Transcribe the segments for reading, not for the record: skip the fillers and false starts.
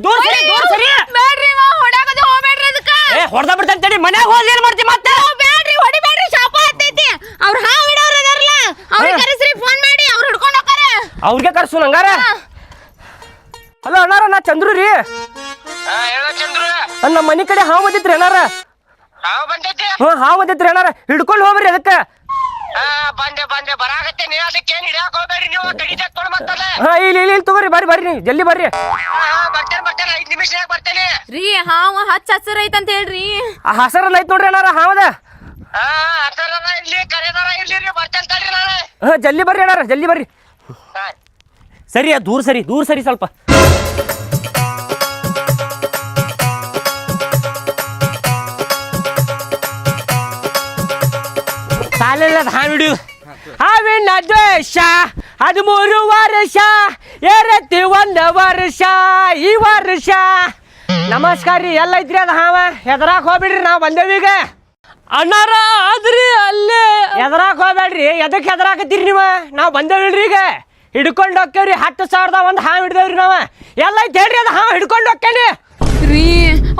ದೂರ ಸರಿ ಬೇಡ್ರಿ ಹೊಡ್ಯಾಕದ ಹೋಗ್ಬೇಡ್ರಿ ಅದಕ್ಕ ಹೊಡೆದ ಬಿಡ್ತಾನೆ ತಡಿ ಮನ್ಯಾಗ ಹೋಗಿ ಏನ್ ಮಾಡ್ತಿ ಮತ್ತೆ ಬೇಡ್ರಿ ಹೊಡಿಬೇಡ್ರಿ ಶಾಪ ಹತ್ತೈತಿ ಅವ್ರ ಹಾವು ಹಿಡೋರ್ ಅದಾರಲ್ಲ ಅವ್ರಿಗೆ ಕರೆಸ್ರಿ ಫೋನ್ ಮಾಡಿ ಅವ್ರು ಹಿಡ್ಕೊಂಡು ಹೋಗ್ತಾರ ಅವ್ರಿಗೆ ಕರ್ಸು ನಂಗಾರ ಹಲೋ ಅಣ್ಣಾರ ನಾ ಚಂದ್ರು ರೀ ನಮ್ಮ ಮನಿ ಕಡೆ ಹಾವು ಬಂದಿತ್ರಿ ಅಣ್ಣಾರ ಹಾವು ಬಂದಿತ್ರಿ ಅಣ್ಣಾರ ಹಿಡ್ಕೊಂಡು ಹೋಗ್ರಿ ಅದಕ್ಕೆ ಇಲ್ಲಿ ತಗೋರಿ ಬರ್ರಿ ನೀವು ಜಲ್ದಿ ಬರ್ರಿ ರೀ ಹಾವು ಹಚ್ಚ ಐತ ಅಂತ ಹೇಳ್ರಿ ಹಸರಲ್ಲ ಐತ್ ನೋಡ್ರಿ ಅಣ್ಣಾರ ಹಾವದ ಜಲ್ದಿ ಬರ್ರಿ ಅಣ್ಣಾರ ಜಲ್ದಿ ಬರ್ರಿ ಸರಿ ದೂರ ಸರಿ ಸ್ವಲ್ಪ ಸಾಲಿಲ್ಲದ ಹಾವಿಡು ಹಾವಿನ ದ್ವೇಷ 13 ವರ್ಷ ಏರತಿ 1 ವರ್ಷ ಈ ವರ್ಷ ನಮಸ್ಕಾರ ರೀ ಎಲ್ಲ ಐತ್ರಿ ಅದ ಹಾವ ಹೆದರಾಕ್ ಹೋಗ್ಬಿಡ್ರಿ ನಾವು ಬಂದೇವೀಗ ಅಣ್ಣಾರ ಆದ್ರಿ ಅಲ್ಲೇ ಹೆದರಾಕ್ ಹೋಗ್ಬೇಡ್ರಿ ಎದಕ್ಕೆ ಹೆದರಾಕತ್ತೀರಿ ನೀವು ನಾವು ಬಂದೇವಿಲ್ರಿ ಈಗ ಹಿಡ್ಕೊಂಡು ಹೋಗ್ತೇವ್ರಿ 10,000 ಒಂದು ಹಾವು ಹಿಡ್ದೇವ್ರಿ ನಾವ ಎಲ್ಲ ಐತಿ ಹೇಳ್ರಿ ಅದು ಹಾವು ಹಿಡ್ಕೊಂಡು ಹೋಗ್ತೇನೆ ರೀ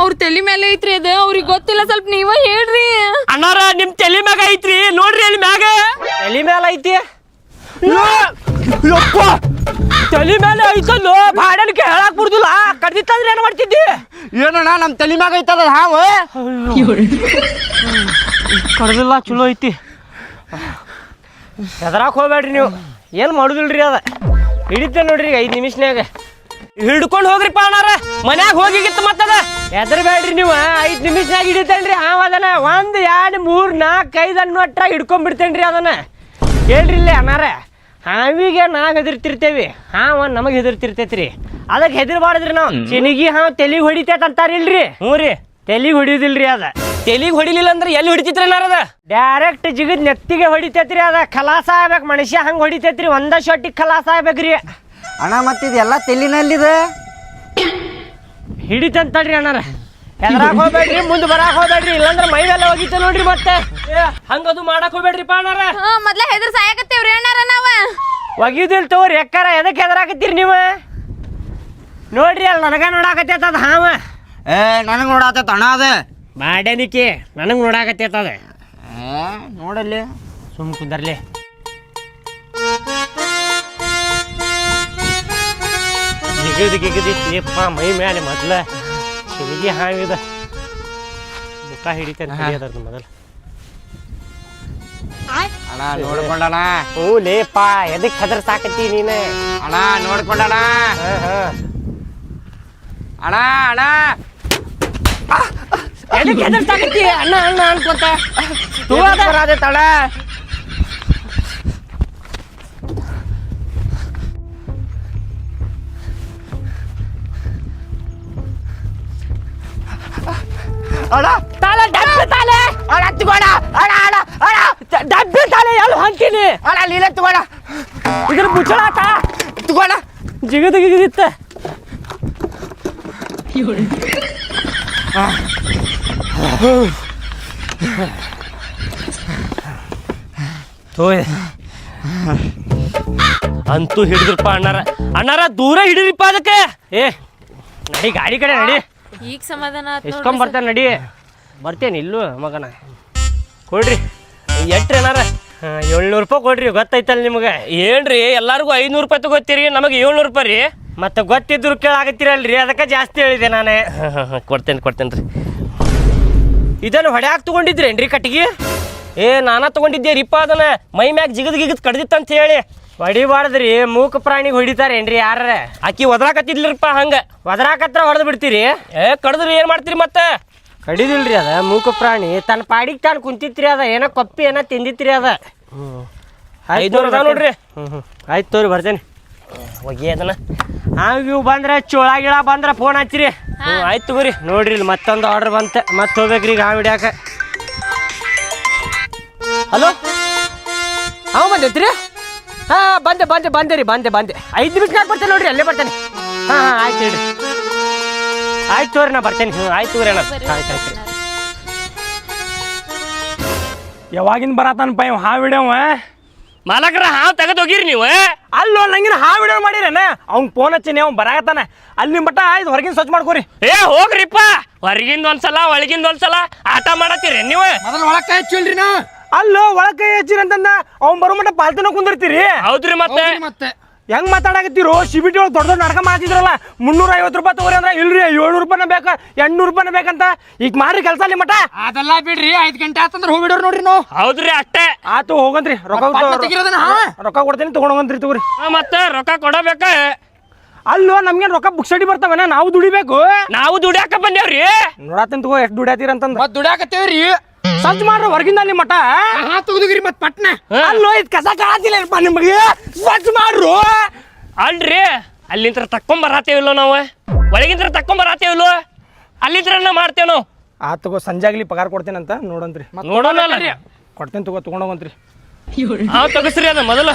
ಅವ್ರ ತಲೆ ಮೇಲೆ ಐತ್ರಿ ಅದ ಅವ್ರಿಗೆ ಗೊತ್ತಿಲ್ಲ ಸ್ವಲ್ಪ ನೀವ ಹೇಳ್ರಿ ಅಣ್ಣಾರ ನಿಮ್ ತಲೆ ಮ್ಯಾಗ ಐತ್ರಿ ನೋಡ್ರಿ ಅಲ್ಲಿ ಮ್ಯಾಗ ತಲೆ ಮ್ಯಾಲ ಐತಿ ತಲೆ ಮೇಲೆ ಐತಲ್ಲೋ ಬಾಡಲಿಕ್ಕೆ ಹೇಳಕ್ ಬಿಡುದಿಲ್ಲ ಕಡ್ದಿತ್ತಂದ್ರೆ ಏನ್ ಮಾಡ್ತಿದ್ದಿ ಏನಣ್ಣ ನಮ್ ತಲೆ ಮ್ಯಾಗ ಐತದ ಹಾವು ಕಡ್ದಿಲ್ಲ ಚಲೋ ಐತಿ ಹೆದರಾಕ್ ಹೋಗ್ಬೇಡ್ರಿ ನೀವು ಏನು ಮಾಡುದಿಲ್ರಿ ಅದ ಹಿಡಿತೇನೆ ನೋಡ್ರಿ 5 ನಿಮಿಷನ್ಯಾಗ ಹಿಡ್ಕೊಂಡು ಹೋಗ್ರಿಪ್ಪ ಅಣ್ಣಾರ ಮನ್ಯಾಗ ಹೋಗಿಗಿತ್ತು ಮತ್ತದ ಹೆದರ್ಬೇಡ್ರಿ ನೀವು 5 ನಿಮಿಷನ್ಯಾಗ ಹಿಡಿತೇನ್ರಿ ಹಾವ ಅದನ್ನ 1 2 3 4 5 ಅನ್ನೋಟ್ರ ಹಿಡ್ಕೊಂಡ್ಬಿಡ್ತೇನ್ರಿ ಅದನ್ನ ಹೇಳ್ರಿ ಇಲ್ಲೇ ಅಣ್ಣಾರ ಹಾವಿಗೆ ನಾವು ಹೆದರ್ತಿರ್ತೇವಿ ಹಾವ ನಮಗೆ ಹೆದರ್ತಿರ್ತೈತ್ರಿ ಅದಕ್ಕೆ ಹೆದರ್ಬಾರ್ದ್ರಿ ನಾವು ಚಿನಿಗಿ ಹಾವು ತೆಲಿಗೆ ಹೊಡಿತೈತೆ ಅಂತಾರಿಲ್ರಿ ಹ್ಞೂ ರೀ ತೆಲಿಗೆ ಹೊಡಿಯೋದಿಲ್ರಿ ಅದ ತೆಲಿಗೆ ಹೊಡಿಲಿಲ್ಲ ಅಂದ್ರೆ ಎಲ್ಲಿ ಹೊಡಿತೈತ್ರಿ ಅದ ಡೈರೆಕ್ಟ್ ಜಿಗದ್ ನೆತ್ತಿಗೆ ಹೊಡಿತೈತ್ರಿ ಅದ ಖಲಾಸ ಆಗ್ಬೇಕು ಮನುಷ್ಯ ಹಂಗೆ ಹೊಡಿತೈತ್ರಿ ಒಂದ ಶೊಟ್ಟಿಗೆ ಖಲಾಸ ಆಗ್ಬೇಕ್ರಿ ಅಣ್ಣ ಮತ್ತಿದೆಲ್ಲ ತೆಲಿನಲ್ಲಿದೆ ಹಿಡಿತಂತಡ್ರಿ ಅಣ್ಣಾರ ಹೆದರಾಕ್ ಹೋಗ್ಬೇಡ್ರಿ ಮುಂದೆ ಬರಾಕ್ ಹೋಗ್ಬೇಡ್ರಿ ಇಲ್ಲಾಂದ್ರೆ ಮೈ ಮೇಲೆ ಹೋಗಿತ್ತ ನೋಡ್ರಿ ಮತ್ತೆ ಹಂಗದು ಮಾಡಕ್ ಹೋಗ್ಬೇಡ್ರಿಪ್ಪ ಅಣ್ಣಾರ ಮೊದ್ಲ ಹೆದರ್ ಸಾಯಕತ್ತೇವ್ರಿ ಅಣ್ಣಾರ ನಾವ ಒಗಿದಿಲ್ ತಗೋರಿ ಎಕ್ಕಾರ ಎದಕ್ಕೆ ಹೆದರಾಕತ್ತೀರಿ ನೀವು ನೋಡ್ರಿ ಅಲ್ಲಿ ನನಗ ನೋಡಾಕತ್ತೈತದ ಹಾವ ನನಗೆ ನೋಡಾತೈತ ಅಣ್ಣ ಅದ ಬಾಡ್ಯಾನಿಕೆ ನನಗೆ ನೋಡಾಕತ್ತೈತದ ನೋಡಲ್ಲಿ ಸುಮ್ ಕುಂದರ್ಲಿ ಗಿಗದಿಪ್ಪ ಮೈ ಮೇಲೆ ಮೊದ್ಲ ಚಿನಿಗೆ ಹಾವಿದ ಮುಖ ಹಿಡಿತೇನೆ ಮೊದಲು ಅಣ್ಣ ನೋಡ್ಕೊಂಡಣ ಹ್ಞೂ ಲೇಪ ಎದಕ್ಕೆ ಹೆದರ್ ಸಾಕತ್ತಿ ನೀನು ಅಣ್ಣ ನೋಡ್ಕೊಂಡಣ ಅಣ್ಣ ಅಣ್ಣ ಎದಕ್ಕೆ ಹೆದರ್ ಸಾಕತ್ತಿ ಅಣ್ಣ ಅಣ್ಣ ಅನ್ಕೊಂತ ತಳ ಅಣ್ಣ ತಾಳೆ ಡಬ್ಬಿ ತಾಳೆ ಅಣ್ಣ ತಗೋಣ ಅಣ್ಣ ಅಣ್ಣ ಅಣ್ಣ ಡಬ್ಬಿ ತಾಳೆ ಎಲ್ಲ ಹಾಕ್ತೀನಿ ಅಣ್ಣ ನೀನೇ ತಗೋಣ ಇದ್ರ ಮುಚ್ಚಳಾತ ತಗೋಣ ಜಿಗದಿತ್ತ ಅಂತೂ ಹಿಡಿದ್ರಪ್ಪ ಅಣ್ಣಾರ ದೂರ ಹಿಡಿದ್ರಿಪ್ಪ ಅದಕ್ಕೆ ನಡಿ ಗಾಡಿ ಕಡೆ ನಡಿ ಈಗ ಸಮಾಧಾನ ಇಸ್ಕೊಂಡ್ ಬರ್ತೇನೆ ನಡಿ ಬರ್ತೇನೆ ಇಲ್ಲೂ ಮಗನ ಕೊಡ್ರಿ ಎಟ್ರಿ ಅಣ್ಣಾರ 700 ರೂಪಾಯಿ ಕೊಡ್ರಿ ಗೊತ್ತೈತಲ್ಲ ನಿಮಗೆ ಏನ್ರಿ ಎಲ್ಲಾರ್ಗು 500 ರೂಪಾಯಿ ತಗೋತೀರಿ ನಮಗೆ 700 ರೂಪಾಯಿ ರೀ ಮತ್ತೆ ಗೊತ್ತಿದ್ರು ಕೇಳಾಕತ್ತೀರಲ್ರಿ ಅದಕ್ಕೆ ಜಾಸ್ತಿ ಹೇಳಿದೆ ನಾನೇ ಕೊಡ್ತೇನೆ ರೀ ಇದನ್ನು ಹೊಡ್ಯಾಕ್ ತಗೊಂಡಿದ್ರೇನ್ರಿ ಕಟ್ಟಿಗೆ ನಾನಾ ತಗೊಂಡಿದ್ದೆ ರೀಪ್ಪ ಅದನ್ನ ಮೈ ಮ್ಯಾಗ ಜಿಗದ್ ಕಡ್ದಿತ್ತಂತ ಹೇಳಿ ಹೊಡಿಬಾರ್ದ್ರಿ ಮೂಕ ಪ್ರಾಣಿಗೆ ಹೊಡಿತಾರೇನ್ರಿ ಯಾರ ಆಕಿ ಒದರಾಕತ್ತಿದ್ಲಿರಪ್ಪ ಹಂಗ ಒದರಾಕತ್ರ ಹೊಡೆದು ಬಿಡ್ತೀರಿ ಕಡ್ದ್ರಿ ಏನ್ ಮಾಡ್ತೀರಿ ಮತ್ತೆ ಕಡಿದಿಲ್ರಿ ಅದ ಮೂಕ ಪ್ರಾಣಿ ತನ್ನ ಪಾಡಿಗೆ ತಾನು ಕುಂತಿತ್ರಿ ಅದ ಏನೋ ಕಪ್ಪಿ ಏನೋ ತಿಂದಿತ್ರಿ ಅದ 500 ಅದ ನೋಡ್ರಿ ಆಯ್ತು ತೋರಿ ಬರ್ತೇನೆ ಹೋಗಿ ಅದನ್ನ ಇವು ಬಂದ್ರೆ ಚೋಳ ಗಿಳ ಬಂದ್ರೆ ಫೋನ್ ಹಚ್ಚಿರಿ ಆಯ್ತು ತಗೋರಿ ನೋಡ್ರಿ ಇಲ್ಲಿ ಮತ್ತೊಂದು ಆರ್ಡರ್ ಬಂತ ಮತ್ತೆ ಹೋಗ್ಬೇಕ್ರಿ ಈಗ ಹಾವು ಹಿಡ್ಯಾಕ ಹಲೋ ಹಾವು ಬಂದೈತ್ರಿ ಬಂದೆ ರೀ 5 ನಿಮಿಷನಾಗ ಬರ್ತೇನೆ ನೋಡ್ರಿ ಅಲ್ಲೇ ಬರ್ತೇನೆ ಆಯ್ತು ಹೇಳ್ರಿ ಆಯ್ತು ತೋರಿ ನಾ ಬರ್ತೇನೆ ಆಯ್ತು ತೋರಿ ಅಣ್ಣ ಆಯ್ತು ಯಾವಾಗಿನ ಬರತಾನಪ್ಪ ಇವ್ ಹಾವು ಹಿಡ್ಯವ ಮಾಲಕರ ಹಾವು ತೆಗೆದು ಹೋಗಿರಿ ನೀವು ಅಲ್ಲೋ ನಂಗಿನ ಹಾವು ಹಿಡ್ಯವ ಮಾಡಿರೇನ ಅವ್ನ್ ಫೋನ್ ಹಚ್ಚಿನಿ ಅವ್ನು ಬರಾಕತ್ತಾನ ಅಲ್ಲಿ ಮಟ್ಟ ಇದು ಹೊರಗಿನ ಸ್ವಚ್ಛ ಮಾಡ್ಕೋರಿ. ಏ ಹೋಗ್ರಿಪ್ಪ, ಹೊರಗಿಂದ ಒಂದ್ಸಲ ಒಳಗಿಂದ ಒಂದ್ಸಲ ಆಟ ಮಾಡತ್ತೀರಿ ನೀವು. ಮೊದಲು ಒಳಕ್ಕೆ ಹಚ್ಚಿಲ್ರಿ ನಾ. ಅಲ್ಲೋ ಒಳಗ್ ಕೈ ಹಚ್ಚಿರಿ ಅಂತಂದ ಅವ್ನ್ ಬರೋ ಮಟ್ಟ ಪಾಲ್ತಿನ ಕುಂದಿರ್ತೀರಿ. ಹೌದ್ರಿ ಮತ್ತೆ ಮತ್ತೆ ಹೆಂಗ್ ಮಾತಾಡಕತ್ತೀರೋ? ಸಿಬಿಟಿ ಒಳಗೆ ದೊಡ್ಡ ದೊಡ್ಡ ನಾಟಕ ಮಾಡ್ತಿದ್ರಲ್ಲ, 350 ರೂಪಾಯಿ ತಗೋರಿ ಅಂದ್ರೆ ಇಲ್ರಿ 700 ರೂಪಾಯಿನ ಬೇಕ 800 ರೂಪಾಯಿನ ಬೇಕಂತ. ಈಗ ಮಾಡ್ರಿ ಕೆಲಸ ಅಲ್ಲಿ ಮಟ. ಅದೆಲ್ಲ ಬಿಡ್ರಿ, 5 ಗಂಟೆ ಆತಂದ್ರೆ ಹೋಗ್ಬಿಡೋರು ನೋಡ್ರಿ ನಾವು. ಹೌದ್ರಿ ಅಷ್ಟೇ. ಆತು ಹೋಗಂತ್ರಿ, ರೊಕ್ಕ ಕೊಡ್ತೀನಿ ತಗೊಂಡೋಗಂತ್ರಿ ತಗೋರಿ. ಮತ್ತೆ ರೊಕ್ಕ ಕೊಡಬೇಕ. ಅಲ್ಲೋ ನಮ್ಗೇನ್ ರೊಕ್ಕ ಬುಕ್ಸಡಿ ಬರ್ತಾವನ? ನಾವು ದುಡಿಬೇಕು. ನಾವು ದುಡಿಯಾಕ ಬಂದೇವ್ರಿ. ನೋಡಾತೀನಿ ತಗೋ ಎಷ್ಟು ದುಡಿಯಾತೀರ ಅಂತಂದ. ಮತ್ ದುಡಿಯಾಕತ್ತೇವ್ರಿ. ಸಜ್ಜ ಮಾಡ್ರ ಹೊರಗಿಂದ ಅಲ್ಲಿ ಮಟ. ತೆಗ್ದುಗ್ರಿ ಮತ್ ಪಟ್ನ. ಅಲ್ಲೋ ಇದು ಕಸ ಕಾಣತಿಲ್ಲಪ್ಪ ನಿಮಗೆ. ಸ್ವಚ್ಛ ಮಾಡ್ರು. ಅಲ್ರಿ ಅಲ್ಲಿಂತ್ರ ತಕ್ಕೊಂಬರತ್ತೇವಿಲ್ಲೋ ನಾವು, ಒಳಗಿಂತ್ರ ತಕ್ಕೊಂಬರತ್ತೇವಿಲ್ಲೋ, ಅಲ್ಲಿಂತ್ರ ಮಾಡ್ತೇವ್ ನಾವು. ಆ ತಗೋ ಸಂಜಾಗ್ಲಿ ಪಗಾರ ಕೊಡ್ತೇನಂತ ನೋಡಂತ್ರಿ. ನೋಡೋಣ. ಕೊಡ್ತೇನೆ ತಗೊಂಡೋಗಂತ್ರಿ. ತಗಸ್ರಿ ಅದ ಮೊದಲು.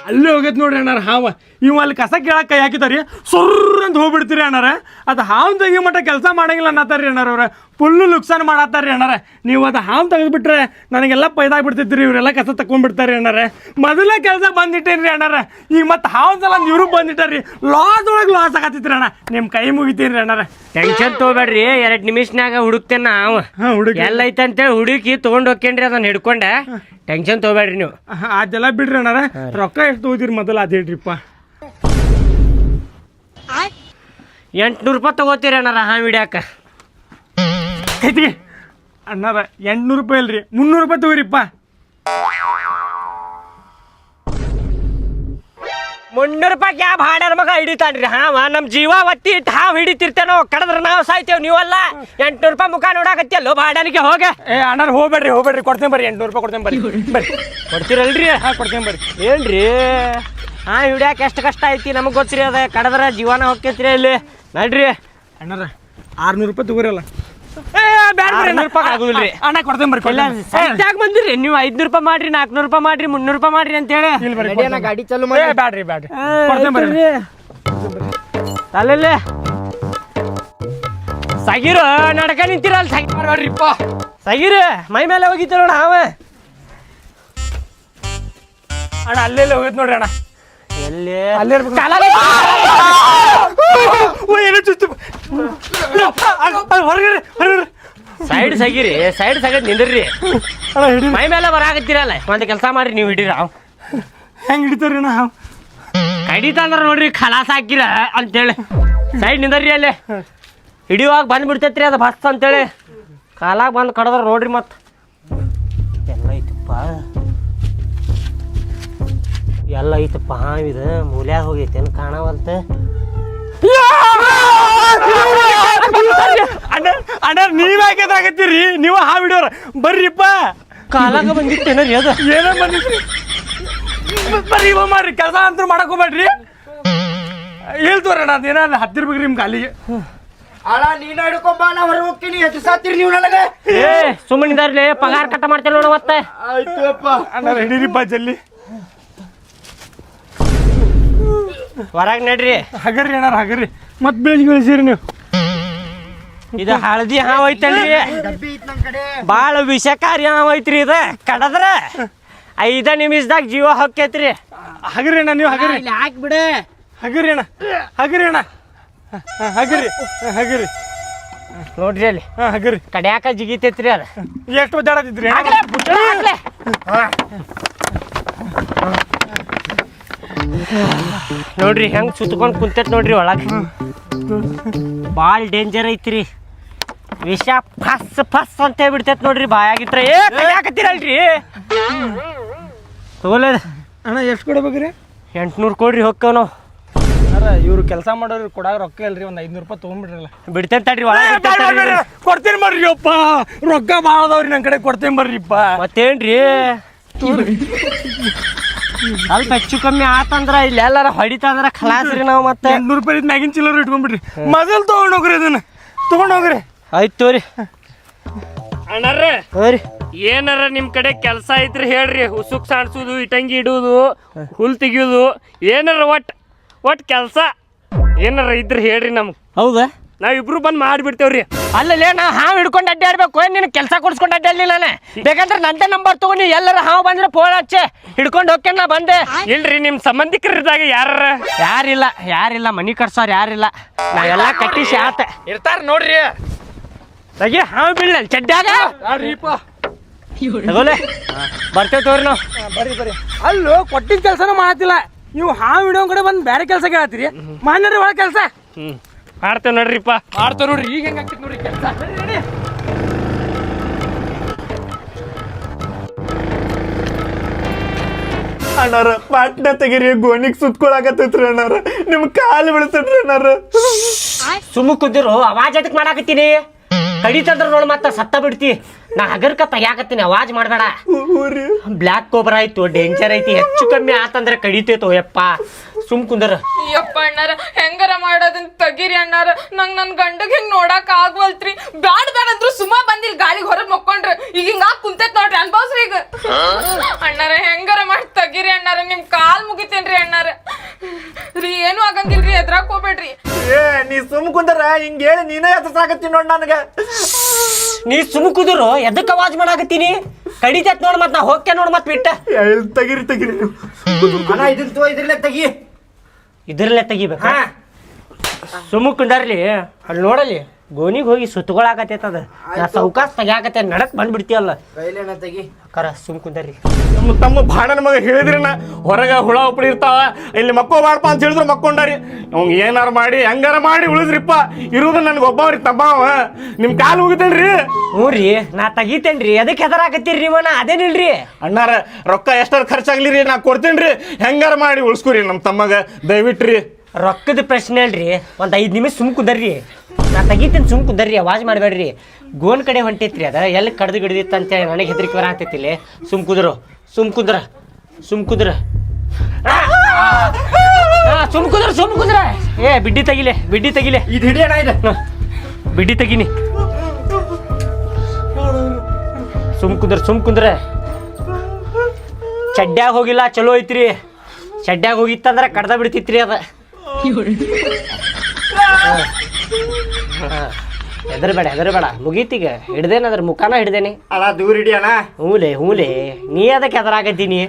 ಅಲ್ಲಿ ಹೋಗೈತೆ ನೋಡ್ರಿ ಅಣ್ಣಾರ ಹಾವ. ಇವ್ ಅಲ್ಲಿ ಕಸ ಕೇಳಕ್ಕೆ ಕೈ ಹಾಕಿತಾರಿ, ಸೊರ್ರ ಅಂತ ಹೋಗ್ಬಿಡ್ತೀರಿ ಅಣ್ಣಾರ. ಅದು ಹಾವು ತೆಗಿ ಮಟ್ಟ ಕೆಲಸ ಮಾಡಂಗಿಲ್ಲ ಅನ್ನತ್ತಾರ್ರಿ ಅಣ್ಣಾರ. ಅವ್ರ ಫುಲ್ಲು ನುಕ್ಸಾನ್ ಮಾಡತ್ತಾರ್ರಿ ಅಣ್ಣಾರ. ನೀವು ಅದು ಹಾವು ತೆಗೆದ್ಬಿಟ್ರೆ ನನಗೆಲ್ಲ ಪೈದಾಗ್ಬಿಡ್ತೈತ್ರಿ. ಇವರೆಲ್ಲ ಕಸ ತಕೊಂಡ್ಬಿಡ್ತಾರಿ ಅಣ್ಣಾರ. ಮೊದಲೇ ಕೆಲಸ ಬಂದಿಟ್ಟೇನ್ರಿ ಅಣ್ಣಾರ. ಈಗ ಮತ್ತೆ ಹಾವು ಸಲ ಇವ್ರು ಬಂದಿಟ್ಟಾರಿ. ಲಾಸ್ ಒಳಗೆ ಲಾಸ್ ಆಗತ್ತಿತ್ರಿ ಅಣ್ಣ. ನಿಮ್ಮ ಕೈ ಮುಗಿತೀರಿ ಅಣ್ಣಾರ. ಟೆನ್ಷನ್ ತಗೋಬೇಡ್ರಿ, 2 ನಿಮಿಷನಾಗ ಹುಡುಕ್ತೇನೆ ನಾವು. ಎಲ್ಲ ಐತಂತೇಳಿ ಹುಡುಕಿ ತೊಗೊಂಡು ಹೋಗ್ಕೇನ್ರಿ ಅದನ್ನ ಹಿಡ್ಕೊಂಡೆ. ಟೆನ್ಷನ್ ತಗೋಬೇಡ್ರಿ ನೀವು. ಅದೆಲ್ಲ ಬಿಡ್ರಿ ಅಣ್ಣಾರ. ರೊಕ್ಕ ಎಷ್ಟು ತಗೋತೀರಿ ಮೊದಲು ಅದು ಹೇಳ್ರಿಪ್ಪ. 800 ರೂಪಾಯಿ ತಗೋತೀರಿ ಅಣ್ಣಾರ ಹಾವು ಹಿಡಿಯಾಕ. ಐತಿ ಅಣ್ಣಾರ 800 ರೂಪಾಯಿ ಅಲ್ರಿ, 300 ರೂಪಾಯಿ ತಗೋರಿಪ್ಪ. 300 ರೂಪಾಯಿ ಯಾವ ಹಾಡ್ಯಾರ ಮಗ ಹಿಡಿತಾನ್ರಿ ಹಾವ? ನಮ್ಮ ಜೀವ ಒತ್ತಿ ಇಟ್ಟು ಹಾವು ಹಿಡಿತಿರ್ತೇನೋ, ಕಡದ್ರ ನಾವು ಸಾಯ್ತೇವ್. ನೀವಲ್ಲ 800 ರೂಪಾಯಿ ಮುಖ ನೋಡಾಕತ್ತಿಯಲ್ಲೋ ಭಾಡ್ಯಾನಿಗೆ ಹೋಗ. ಏ ಅಣ್ಣಾರ ಹೋಗ್ಬೇಡ್ರಿ ಕೊಡ್ತೇನೆ ಬರ್ರಿ. 800 ರೂಪಾಯಿ ಕೊಡ್ತೇನೆ ಬರ್ರಿ. ಕೊಡ್ತೀರಲ್ರಿ? ಕೊಡ್ತೇನೆ ಬರ್ರಿ. ಏನ್ರಿ ಹಾ ಹಿಡಿಯಾಕ ಎಷ್ಟು ಕಷ್ಟ ಐತಿ ನಮಗೆ ಗೊತ್ತಿರಿ. ಅದ ಕಡದ್ರ ಜೀವನ ಹೋಗ್ತೈತ್ರಿ ಇಲ್ಲಿ. ನಡ್ರಿ ಅಣ್ಣಾರ 600 ರೂಪಾಯಿ ತಗೋರಲ್ಲ. ಆಗುದಿಲ್ರಿ ಅಣ್ಣ ಕೊಡ್ತೇನೆ ಬರ್ರಿ. ಸೈಟ್ಯಾಗ ಬಂದಿರಿ ನೀವು. 500 ರೂಪಾಯಿ ಮಾಡ್ರಿ, 400 ರೂಪಾಯಿ ಮಾಡ್ರಿ, 300 ರೂಪಾಯಿ ಮಾಡ್ರಿ ಅಂತ ಹೇಳಿ. ಗಾಡಿ ಚಾಲು ಬ್ಯಾಡ್ರಿ ಕೊಡ್ತೇನೆ ಬರ್ರಿ. ಅಲ್ಲೇ ಸಗಿರು ನಡ್ಕ ನಿಂತಿರಲ್ಲ. ಮಾಡ್ಬೇಡ್ರಿಪ್ಪ. ಸಗಿರು ಮೈ ಮೇಲೆ ಹೋಗಿತ್ತು ನೋಡ ಹಾವ. ಅಣ್ಣ ಅಲ್ಲೆಲ್ಲ ಹೋಗೈತೆ ನೋಡ್ರಿ ಅಣ್ಣ. ಎಲ್ಲಿ ಅಲ್ಲೇ ಏನೋ ಚುಚ್ಚು ಹೊರಗಡೆ ಸೈಡ್ ಸಗಿರಿ, ಸೈಡ್ ಸಗದ್ ನಿಂದ್ರಿ. ಅಣ್ಣ ಹಿಡಿ. ಮೈ ಮೇಲೆ ಬರಾಕತ್ತೀರಲ್ಲ, ಒಂದು ಕೆಲಸ ಮಾಡ್ರಿ ನೀವು ಹಿಡೀರ. ಹೆಂಗೆ ಹಿಡಿತಾರ್ರಿ ಅಣ್ಣ ಹಾವು? ಕಡಿತಂದ್ರ ನೋಡ್ರಿ ಖಲಾಸ್ ಹಾಕಿರ ಅಂತೇಳಿ ಸೈಡ್ ನಿಂದರ್ರಿ. ಅಲ್ಲೇ ಹಿಡಿಯುವಾಗ ಬಂದು ಬಿಡ್ತೈತ್ರಿ ಅದು ಬಸ್ ಅಂತೇಳಿ. ಕಾಲಾಗ ಬಂದು ಕಡದ್ರ ನೋಡ್ರಿ. ಮತ್ತೆ ಎಲ್ಲ ಐತಪ್ಪ, ಎಲ್ಲ ಐತಪ್ಪ ಹಾವಿದ. ಮೂಲ್ಯಾಗ ಹೋಗೈತೇನು ಕಾಣವಲ್ತ. ಅಣ್ಣ ನೀವ್ಯಾಕೆದಾಗತ್ತೀರಿ? ನೀವು ಹಾವು ಹಿಡಿಯೋರ ಬರ್ರಿಪ್ಪ. ಕಾಲಾಗ ಬಂದಿತ್ತೇನ್ರಿ ಅದು? ಏನೋ ಬಂದಿದ್ರಿ ಬರ್ರಿ. ಇವ ಮಾಡ್ರಿ ಕೆಲಸ ಅಂತೂ ಮಾಡಕ್ ಹೋಗ್ಬೇಡ್ರಿ. ಹೇಳ್ತವ್ರಣ್ಣ ಅದೇನಾದ್ರು ಹತ್ತಿರ್ಬೇಕ್ರಿ ನಿಮ್ ಕಾಲಿಗೆ. ಅಣ್ಣ ನೀನು ಹಿಡ್ಕೊಂಬ, ನಾ ಹೊರಗೆ ಹೋಗ್ತೀನಿ. ಎಷ್ಟು ಸಾತ್ತೀರಿ ನೀವು ನನಗೆ? ಏ ಸುಮ್ಮನಿದಾರ್ಲಿ, ಪಗಾರ ಕಟ್ಟ ಮಾಡ್ತೇನೆ ನೋಡು ಮತ್ತೆ. ಆಯ್ತಪ್ಪ ಅಣ್ಣ ಹಿಡೀರಿಪ್ಪ ಜಲ್ದಿ. ಹೊರಗೆ ನಡ್ರಿ. ಹಗರ್ರಿ ಅಣ್ಣ ಹಗರ್ರಿ. ಮತ್ತೆ ಬೆಳಿಗ್ಗೆ ಬೆಳೆಸಿರಿ ನೀವು. ಇದು ಹಳದಿ ಹಾವು ಐತಲ್ರಿ, ಡಬ್ಬಿ ಐತ್ ನಮ್ ಕಡೆ. ಭಾಳ ವಿಷಕಾರಿ ಹಾವು ಐತ್ರಿ. ಇದು ಕಡದ್ರ 5 ನಿಮಿಷದಾಗ ಜೀವ ಹೊಕ್ಕೈತ್ರಿ. ಹಗರಿ ಅಣ್ಣ ನೀವು ಹಗರಿ. ಇಲ್ಲಿ ಹಾಕ್ಬಿಡೆ. ಹಗರಿ ಅಣ್ಣ ಹಗರಿ ಅಣ್ಣ ಹಗರಿ ಹಗರಿ. ನೋಡ್ರಿ ಅಲ್ಲಿ ಹಗರಿ ಕಡ್ಯಾಕ ಜಿಗಿತೈತ್ರಿ ಅದು. ಎಷ್ಟು ಒದ್ದಾಡತಿದ್ರಿ? ನೋಡ್ರಿ ಹೆಂಗ್ ಸುತ್ಕೊಂಡ್ ಕುಂತೈತ್ ನೋಡ್ರಿ ಒಳಗೆ. ಭಾಳ ಡೇಂಜರ್ ಐತ್ರಿ. ವಿಷ ಫಸ್ ಫಸ್ ಅಂತ ಹೇಳ್ಬಿಡ್ತೈತ್ ನೋಡ್ರಿ ಬಾಯಾಗಿಟ್ರೆ. ಏ ಕಡ್ಯಾಕತ್ತೀರಲ್ರಿ? ತಗೋಲೇದ ಅಣ್ಣ ಎಷ್ಟು ಕೊಡ್ಬೇಕ್ರಿ? 800 ಕೊಡ್ರಿ ಹೋಗ್ತೇವ್ ನಾವು. ಇವ್ರು ಕೆಲಸ ಮಾಡೋರು ಕೊಡಾಗ ರೊಕ್ಕ ಇಲ್ರಿ ಒಂದ್ 500 ರೂಪಾಯಿ ತಗೊಂಡ್ಬಿಡ್ರಲ್ಲ. ಬಿಡ್ತೇನೆ ತಡ್ರಿ ಒಳಗೆ ಕೊಡ್ತೀನಿ ಬರ್ರಿ ಅಪ್ಪ, ರೊಕ್ಕ ಭಾಳ ಅದಾವ್ರಿ ನನ್ನ ಕಡೆ, ಕೊಡ್ತೀನಿ ಬರ್ರಿಪ್ಪ. ಮತ್ತೇನ್ರಿ ಸ್ವಲ್ಪ ಹೆಚ್ಚು ಕಮ್ಮಿ ಆತಂದ್ರ ಇಲ್ಲಿ ಎಲ್ಲಾರ ಹೊಡಿತಂದ್ರ ಖಲಾಸ್ರಿ ನಾವು ಮತ್ತೆ 800 ರೂಪಾಯಿ ಮ್ಯಾಗಿನ ಚಿಲ್ಲರ್ ಇಟ್ಕೊಂಡ್ಬಿಡ್ರಿ. ಮೊದಲು ತಗೊಂಡೋಗ್ರಿ, ಅದನ್ನ ತಗೊಂಡೋಗ್ರಿ. ಆಯ್ತು ತೋರಿ ಅಣ್ಣಾರ ಹೋರಿ. ಏನಾರ ನಿಮ್ ಕಡೆ ಕೆಲಸ ಐತ್ರಿ ಹೇಳ್ರಿ. ಉಸುಕ್ ಸಾಣಿಸೋದು, ಇಟಂಗಿ ಇಡುವುದು, ಹುಲ್ ತೆಗಿಯೋದು, ಏನಾರ ಒಟ್ ಕೆಲಸ ಏನಾರ ಇದ್ರಿ ಹೇಳ್ರಿ ನಮ್ಗೆ. ಹೌದಾ? ನಾವಿಬ್ರು ಬಂದು ಮಾಡಿಬಿಡ್ತೇವ್ರಿ. ಅಲ್ಲಲ್ಲೇ ನಾ ಹಾವು ಹಿಡ್ಕೊಂಡು ಅಡ್ಡಾಡ್ಬೇಕು, ನಿನ್ ಕೆಲಸ ಕೊಡ್ಸ್ಕೊಂಡು ಅಡ್ಡಾಡ್ಲಿ ನಾನು. ಬೇಕಂದ್ರೆ ನಂದೇ ನಂಬರ್ ತಗೊಂಡು ಎಲ್ಲರ ಹಾವು ಬಂದ್ರೆ ಫೋನ್ ಹಚ್ಚೆ ಹಿಡ್ಕೊಂಡು ಹೋಗ್ತೇನೆ. ನಾ ಬಂದೆ. ಇಲ್ರಿ ನಿಮ್ ಸಂಬಂಧಿಕರಿದ್ದಾಗ ಯಾರಿಲ್ಲ ಮನಿ ಕಟ್ಸೋರ್ ಯಾರಿಲ್ಲ. ನಾವೆಲ್ಲ ಕಟ್ಟಿಸಿ ಆತ ಇರ್ತಾರ ನೋಡ್ರಿ. ತೆಗಿ ಹಾವು ಬೀಳ ಚಡ್ಡಾಗ ತಗೋಲೆ. ಬರ್ತೇವೆ ತೋರಿ ನಾವು. ಬರ್ರಿ. ಅಲ್ಲೂ ಕೊಟ್ಟಿದ್ದ ಕೆಲಸನೂ ಮಾಡತ್ತಿಲ್ಲ ನೀವು. ಹಾವು ಹಿಡಿಯೋ ಕಡೆ ಬಂದು ಬೇರೆ ಕೆಲಸ ಕೇಳತ್ತೀರಿ. ಮಾನ್ಯರಿ ಒಳಗೆ ಕೆಲಸ ಮಾಡ್ತೇವೆ ನೋಡ್ರಿಪ್ಪ. ಮಾಡ್ತಾರ ನೋಡ್ರಿ. ಈಗ ಹೆಂಗ್ ಆಗ್ತೈತಿ ನೋಡ್ರಿ ಕೆಲಸ. ಅಣ್ಣಾರ ಪಾಟ್ನ ತೆಗಿರಿ, ಗೋನಿಗ್ ಸುತ್ಕೊಳಕತ್ತೈತ್ರಿ ಅಣ್ಣಾರ. ನಿಮ್ ಕಾಲು ಬೀಳ್ತೈತ್ರಿ ಅಣ್ಣಾರ. ಸುಮ್ಮ ಕುಂದಿರು, ಅವಾಜ್ ಅದಕ್ಕೆ ಮಾಡಾಕತ್ತೀನಿ. ಕಡಿತಂದ್ರ ನೋಡು ಮತ್ತೆ ಸತ್ತ ಬಿಡ್ತಿ. ನಾ ಹಗರ್ಕ ತೆಗ್ಯಾಕತ್ತೀನಿ, ಅವಾಜ್ ಮಾಡಬೇಡ. ಬ್ಲ್ಯಾಕ್ ಕೋಬ್ರಾ ಆಯ್ತು, ಡೇಂಜರ್ ಐತಿ. ಹೆಚ್ಚು ಕಮ್ಮಿ ಆತಂದ್ರೆ ಕಡಿತೈತೋ ಯಪ್ಪ. ಸುಮ್ ಕುಂದರ. ಯಪ್ಪ ಅಣ್ಣಾರ ಹೆಂಗಾರ ಮಾಡೋದನ್ನ ತಗಿರಿ ಅಣ್ಣಾರ. ನಂಗ್ ನನ್ ಗಂಡಗ್ ಹಿಂಗ್ ನೋಡಕ್ ಆಗ್ವಲ್ತ್ರಿ. ಬ್ಯಾಡ್ ಅಂದ್ರು ಸುಮ್ಮ ಬಂದಿಲ್ ಗಾಳಿಗೆ ಹೊರಗ್ ಮಕ್ಕೊಂಡ್ರಿ. ಈಗ ಹಿಂಗ ಕುಂತೈತ್ ನೋಡ್ರಿ, ಅನ್ಭವ್ಸ್ರಿ. ಈಗ ಅಣ್ಣಾರ ಹೆಂಗಾರ ಮಾಡಿ ತಗಿರಿ ಅಣ್ಣಾರ. ನಿಮ್ ಕಾಲ್ ಮುಗಿತೇನ್ರಿ ಅಣ್ಣಾರ. ರೀ ಏನು ಆಗಂಗಿಲ್ರಿ, ಎದ್ರಾಕ್ ಹೋಗ್ಬೇಡ್ರಿ. ನೀ ಸುಮ್ ಕುಂದರ ಹಿಂಗ ಹೇಳಿ ನೀನೇ ಎತ್ತಸಾಕತ್ತಿ ನೋಡ್ ನನಗ. ನೀ ಸುಮ್ ಕುದುರು, ಎದಕ್ ಅವಾಜ್ ಮಾಡಾಕತ್ತೀನಿ? ಕಡಿತೈತ್ ನೋಡ್ ಮತ್ ನಾ ಹೋಗ್ಕೆ ನೋಡ್ ಮತ್ ಬಿಟ್ಟ. ತೆಗಿರಿ ಅಣ್ಣ ಇದನ್ನ ಇದ್ರಲ್ಲೇ ತೆಗಿ. ಇದ್ರಲ್ಲೇ ತೆಗಿಬೇಕ. ಸುಮ್ಮ ಕುಂದರ್ಲಿ. ಅಲ್ಲಿ ನೋಡಲಿ ಗೋನಿಗೆ ಹೋಗಿ ಸುತ್ತಗೊಳಾಕತ್ತೈತದ. ನಾ ಸೌಕಾಸ್ ತೆಗ್ಯಾಕತ್ತೆ, ನಡಕ್ ಬಂದ್ಬಿಡ್ತೀಯಲ್ಲ. ಕೈಲೇನ ತೆಗಿ. ಕರ ಸುಮ್ ಕುಂದರ್ರಿ. ತಮ್ಮ ಭಾಣನ ಮಗ ಹೇಳಿದ್ರಿ ನಾ ಹೊರಗ ಹುಳ ಉಪ್ಪಡಿ ಇರ್ತಾವ, ಇಲ್ಲಿ ಮಕ್ಕೋಬಾರಪ್ಪ ಅಂತ ಹೇಳಿದ್ರು ಮಕ್ಕೊಂಡಾರಿ. ಅವ್ನ್ ಏನಾರ ಮಾಡಿ ಹೆಂಗಾರ ಮಾಡಿ ಉಳಿದ್ರಿಪ್ಪ. ಇರುವುದು ನನ್ಗೆ ಒಬ್ಬವ್ರಿಗೆ ತಬ್ಬಾವ. ನಿಮ್ ಕಾಲು ಹೋಗಿತೇನ್ರಿ. ಹ್ಞೂ ರೀ, ನಾ ತೆಗಿತೇನ್ರಿ. ಅದಕ್ಕೆ ಹೆದರಾಕತ್ತೀರಿ ನೀವಣ್ಣ? ಅದೇನಿಲ್ರಿ ಅಣ್ಣಾರ ರೊಕ್ಕ ಎಷ್ಟಾರ ಖರ್ಚಾಗ್ಲಿರಿ, ನಾ ಕೊಡ್ತೇನ್ರಿ. ಹೆಂಗಾರ ಮಾಡಿ ಉಳಿಸ್ಕೊರಿ ನಮ್ಮ ತಮ್ಮಗ ದಯವಿಟ್ರಿ. ರೊಕ್ಕದ ಪ್ರಶ್ನೆ ಅಲ್ರಿ. ಒಂದು 5 ನಿಮಿಷ ಸುಮ್ ಕುಂದರ್ರಿ. ನಾ ತೆಗಿತೇನೆ, ಸುಮ್ ಕುಂದರ್ರಿ, ಅವಾಜ್ ಮಾಡಬೇಡ್ರಿ. ಗೋನ್ ಕಡೆ ಹೊಂಟೈತ್ರಿ ಅದ, ಎಲ್ಲಿ ಕಡ್ದು ಗಿಡ್ದಿತ್ತು ಅಂತೇಳಿ ನನಗೆ ಹೆದರಿಕೆ ಬರಾಕತ್ತೈತಿಲ್ಲ. ಸುಮ್ ಕುಂದ್ರ. ಸುಮ್ ಕುಂದ್ರ. ಸುಮ್ ಕುಂದ್ರ. ಏ ಬಿಡ್ಡಿ ತೆಗಿಲೆ. ಇದು ಹಿಡಿಯೋಣ. ಇದು ಬಿಡ್ಡಿ ತೆಗಿನಿ. ಸುಮ್ ಕುಂದ್ರ. ಚಡ್ಡ್ಯಾಗ ಹೋಗಿಲ್ಲ, ಚಲೋ ಐತ್ರಿ. ಚಡ್ಡ್ಯಾಗ ಹೋಗಿತ್ತಂದ್ರೆ ಕಡ್ದ ಬಿಡ್ತಿತ್ರಿ ಅದ. ಹೆದರ್ಬೇಡ. ಮುಗೀತೀಗ. ಹಿಡ್ದೇನ ಅದ್ರ ಮುಖಾನ ಹಿಡ್ದೇನಿ. ಅಣ್ಣ ದೂರ ಹಿಡಿ ಅಣ್ಣ. ಹೂಲೆ ನೀ ಅದಕ್ಕೆ ಹೆದರಾಕತ್ತೀನಿ.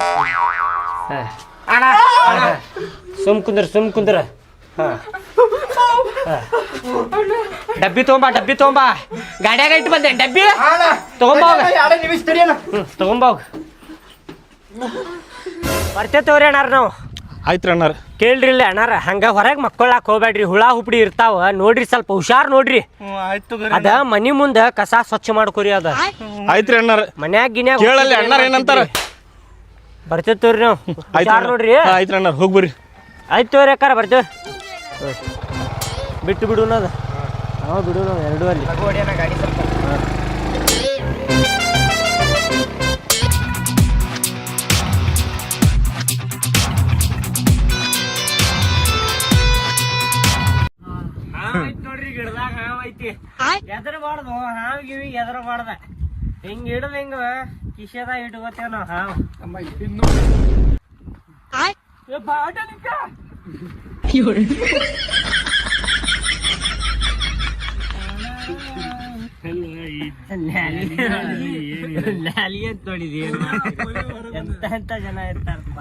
ಅಣ್ಣ ಸುಮ್ ಕುಂದ್ರ. ಡಬ್ಬಿ ತಗೊಂಬ. ಗಾಡ್ಯಾಗ ಇಟ್ಟು ಬಂದೆ ಡಬ್ಬಿ. ತಗೊಂಬ. 2 ನಿಮಿಷ ತಡಿಯಣ್ಣ. ತಗೊಂಬ. ಬರ್ತೇವ್ರಿ ಅಣ್ಣಾರ ನಾವು. ಆಯ್ತ್ರಿ ಅಣ್ಣಾರ. ಕೇಳ್ರಿ ಇಲ್ಲ ಅಣ್ಣಾರ, ಹಂಗ ಹೊರಗೆ ಮಕ್ಕೊಳಕ್ ಹೋಗ್ಬೇಡ್ರಿ. ಹುಳ ಹುಪ್ಡಿ ಇರ್ತಾವ ನೋಡ್ರಿ, ಸ್ವಲ್ಪ ಹುಷಾರ್ ನೋಡ್ರಿ. ಆಯ್ತು ಅದ ಮನಿ ಮುಂದ ಕಸ ಸ್ವಚ್ಛ ಮಾಡ್ಕೊರಿ. ಅದ ಆಯ್ತ್ರಿ ಅಣ್ಣಾರ. ಮನ್ಯಾಗ ಗಿನ್ಯಾಗ ಕೇಳಲ್ಲಿ ಅಣ್ಣಾರ ಏನಂತಾರ. ಬರ್ತೇವ್ರಿ ನಾವು. ಹುಷಾರ್ ನೋಡ್ರಿ. ಆಯ್ತ್ರಿ ಅಣ್ಣಾರ, ಹೋಗ್ಬರ್ರಿ. ಆಯ್ತು ತೋರಿ ಅಕ್ಕಾರ, ಬರ್ತೇವೆ. ಬಿಟ್ಟು ಬಿಡು ಅದ. ನಾವು ಬಿಡು ನಾವು ಎರಡೂ ಅಲ್ಲಿ. ಹೊಡಿಯೋಣ ಗಾಡಿ ಸ್ವಲ್ಪ. ನೋಡ್ರಿ ಗಿಡದಾಗ ಹಾವು ಐತಿ. ಎದರಬಾರ್ದು ಹಾವಿಗಿವಿ, ಎದರಬಾರ್ದ. ಹಿಂಗ ಹಿಡ್ದು ಹಿಂಗ ಕಿಶೆದಾಗ ಇಟ್ಕೋತೇವ ನಾವು ಹಾವು. ನ್ಯಾಲಿ ಅಂತ ನೋಡಿದಿ. ಎಂತ ಜನ ಇರ್ತಾರಪ್ಪ.